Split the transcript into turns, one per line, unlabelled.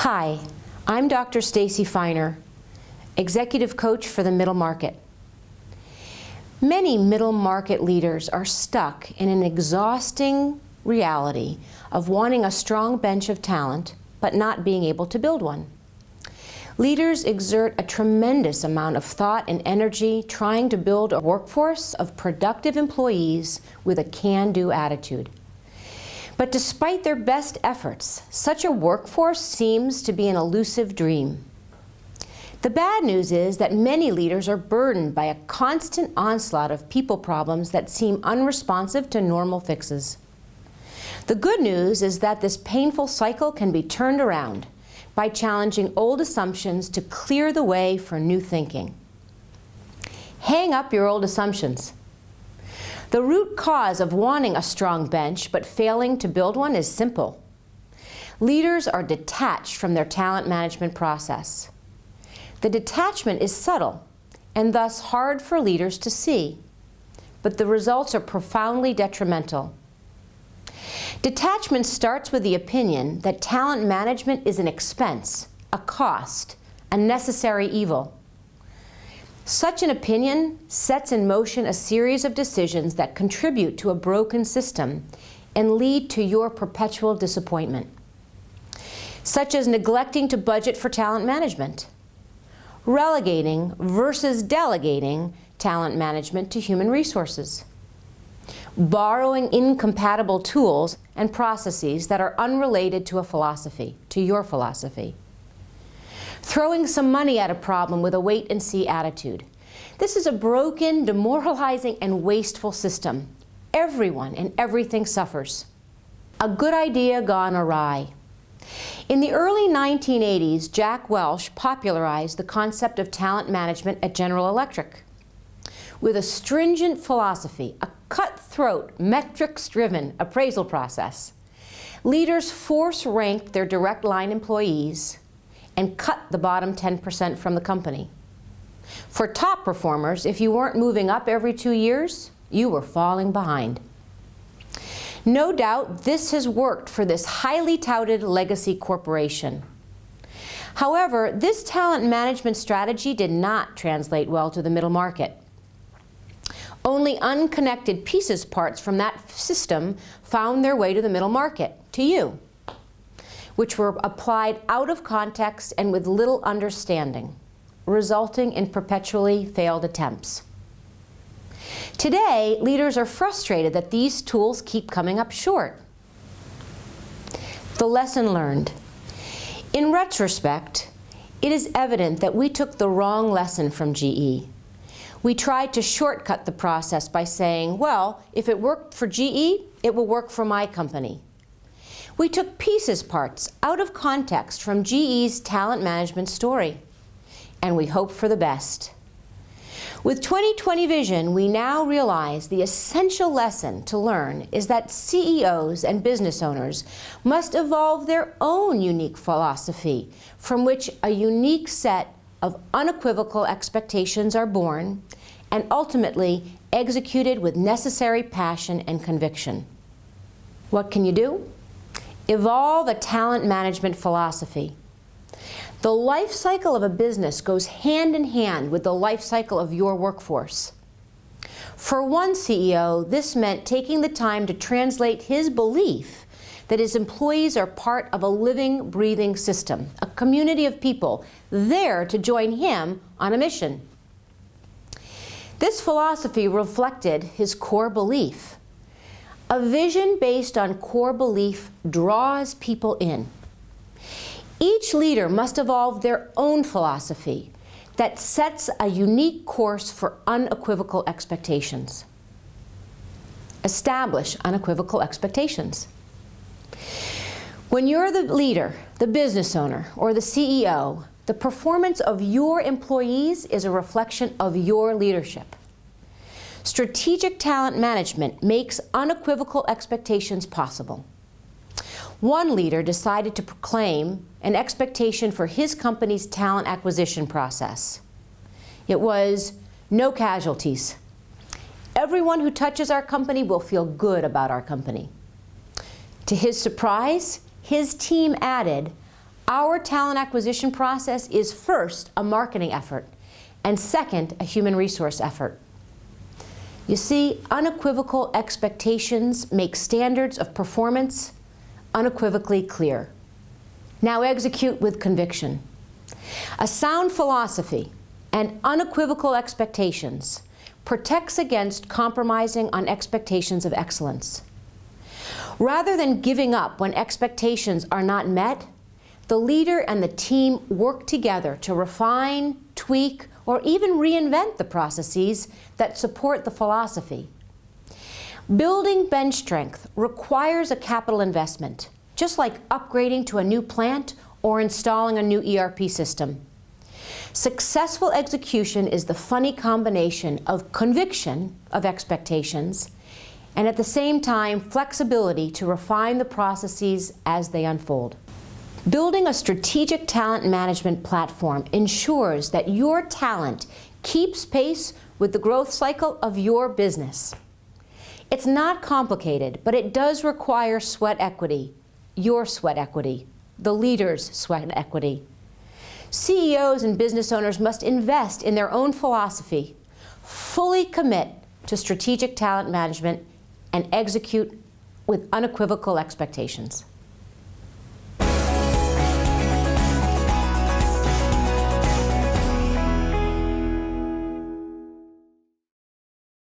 Hi, I'm Dr. Stacy Feiner, Executive Coach for the Middle Market. Many middle market leaders are stuck in an exhausting reality of wanting a strong bench of talent, but not being able to build one. Leaders exert a tremendous amount of thought and energy trying to build a workforce of productive employees with a can-do attitude. But despite their best efforts, such a workforce seems to be an elusive dream. The bad news is that many leaders are burdened by a constant onslaught of people problems that seem unresponsive to normal fixes. The good news is that this painful cycle can be turned around by challenging old assumptions to clear the way for new thinking. Hang up your old assumptions. The root cause of wanting a strong bench but failing to build one is simple. Leaders are detached from their talent management process. The detachment is subtle and thus hard for leaders to see, but the results are profoundly detrimental. Detachment starts with the opinion that talent management is an expense, a cost, a necessary evil. Such an opinion sets in motion a series of decisions that contribute to a broken system and lead to your perpetual disappointment, such as neglecting to budget for talent management, relegating versus delegating talent management to human resources, borrowing incompatible tools and processes that are unrelated to a philosophy, to your philosophy, throwing some money at a problem with a wait-and-see attitude. This is a broken, demoralizing, and wasteful system. Everyone and everything suffers. A good idea gone awry. In the early 1980s, Jack Welch popularized the concept of talent management at General Electric. With a stringent philosophy, a cutthroat, metrics-driven appraisal process, leaders force-ranked their direct line employees and cut the bottom 10% from the company. For top performers, if you weren't moving up every 2 years, you were falling behind. No doubt this has worked for this highly touted legacy corporation. However, this talent management strategy did not translate well to the middle market. Only unconnected parts from that system found their way to the middle market, to you, which were applied out of context and with little understanding, resulting in perpetually failed attempts. Today, leaders are frustrated that these tools keep coming up short. The lesson learned. In retrospect, it is evident that we took the wrong lesson from GE. We tried to shortcut the process by saying, well, if it worked for GE, it will work for my company. We took parts out of context from GE's talent management story, and we hoped for the best. With 2020 vision, we now realize the essential lesson to learn is that CEOs and business owners must evolve their own unique philosophy from which a unique set of unequivocal expectations are born and ultimately executed with necessary passion and conviction. What can you do? Evolve a talent management philosophy. The life cycle of a business goes hand in hand with the life cycle of your workforce. For one CEO, this meant taking the time to translate his belief that his employees are part of a living, breathing system, a community of people there to join him on a mission. This philosophy reflected his core belief. A vision based on core belief draws people in. Each leader must evolve their own philosophy that sets a unique course for unequivocal expectations. Establish unequivocal expectations. When you're the leader, the business owner, or the CEO, the performance of your employees is a reflection of your leadership. Strategic talent management makes unequivocal expectations possible. One leader decided to proclaim an expectation for his company's talent acquisition process. It was no casualties. Everyone who touches our company will feel good about our company. To his surprise, his team added, Our talent acquisition process is first a marketing effort, and second, a human resource effort. You see, unequivocal expectations make standards of performance unequivocally clear. Now execute with conviction. A sound philosophy and unequivocal expectations protects against compromising on expectations of excellence. Rather than giving up when expectations are not met, the leader and the team work together to refine, tweak, or even reinvent the processes that support the philosophy. Building bench strength requires a capital investment, just like upgrading to a new plant or installing a new ERP system. Successful execution is the funny combination of conviction of expectations and at the same time flexibility to refine the processes as they unfold. Building a strategic talent management platform ensures that your talent keeps pace with the growth cycle of your business. It's not complicated, but it does require sweat equity, your sweat equity, the leader's sweat equity. CEOs and business owners must invest in their own philosophy, fully commit to strategic talent management, and execute with unequivocal expectations.